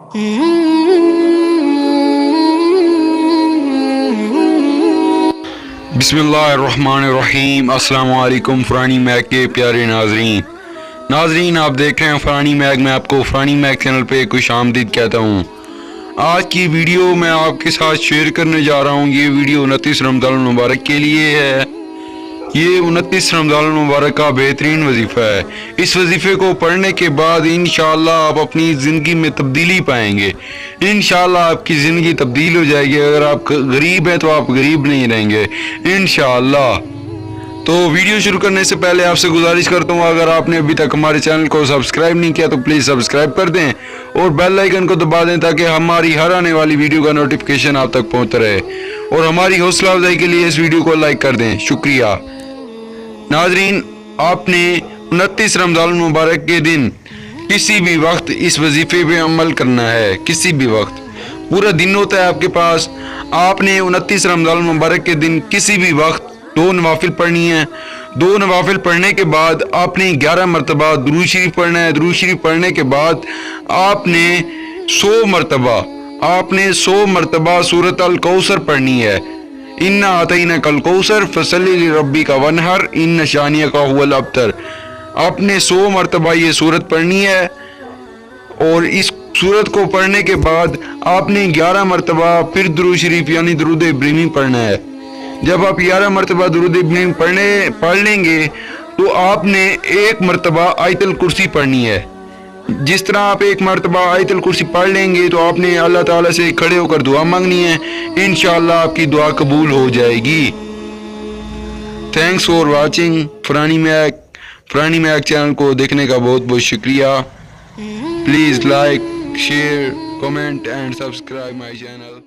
बिस्मिल्लाहिर्रहमानिर्रहीम। अस्सलाम वालेकुम फरानी मैग के प्यारे नाजरीन आप देख रहे हैं फरानी मैग। मैं आपको फरानी मैग चैनल पे खुश आमदीद कहता हूँ। आज की वीडियो मैं आपके साथ शेयर करने जा रहा हूँ। ये वीडियो 29 रमज़ान मुबारक के लिए है। ये 29 रमज़ान मुबारक का बेहतरीन वजीफ़ा है। इस वजीफ़े को पढ़ने के बाद इंशाअल्लाह आप अपनी ज़िंदगी में तब्दीली पाएंगे। इंशाअल्लाह आपकी ज़िंदगी तब्दील हो जाएगी। अगर आप गरीब हैं तो आप गरीब नहीं रहेंगे इंशाअल्लाह। तो वीडियो शुरू करने से पहले आपसे गुजारिश करता हूँ, अगर आपने अभी तक हमारे चैनल को सब्सक्राइब नहीं किया तो प्लीज़ सब्सक्राइब कर दें और बेल आइकन को दबा दें ताकि हमारी हर आने वाली वीडियो का नोटिफिकेशन आप तक पहुँचता रहे। और हमारी हौसला अफजाई के लिए इस वीडियो को लाइक कर दें। शुक्रिया। नाजरीन, आपने 29 रमज़ान मुबारक के दिन किसी भी वक्त इस वजीफ़े पे अमल करना है। किसी भी वक्त, पूरा दिन होता है आपके पास। आपने 29 रमज़ान मुबारक के दिन किसी भी वक्त 2 नवाफिल पढ़नी है। 2 नवाफिल पढ़ने के बाद आपने 11 मरतबा दुरूद शरीफ पढ़ना है। दुरूद शरीफ पढ़ने के बाद आपने 100 मरतबा सूरत अल कौसर पढ़नी है। इन्ना आतईना कल कौसर फसल्लि लिरब्बिका वनहर इन्न शानियका हुवल अब्तर। आपने 100 मरतबा ये सूरत पढ़नी है और इस सूरत को पढ़ने के बाद आपने 11 मरतबा फिर दुरूद शरीफ यानी दुरूद इब्राहिमी पढ़ना है। जब आप 11 मरतबा दुरूद इब्राहिमी पढ़ लेंगे तो आपने 1 मरतबा आयतल कुर्सी पढ़नी है। जिस तरह आप 1 मरतबा आयतल कुर्सी पढ़ लेंगे तो आपने अल्लाह ताला से खड़े होकर दुआ मांगनी है। इंशाअल्लाह आपकी दुआ कबूल हो जाएगी। Thanks for watching Farani mag channel को देखने का बहुत बहुत शुक्रिया। Please like, share, comment and subscribe my channel.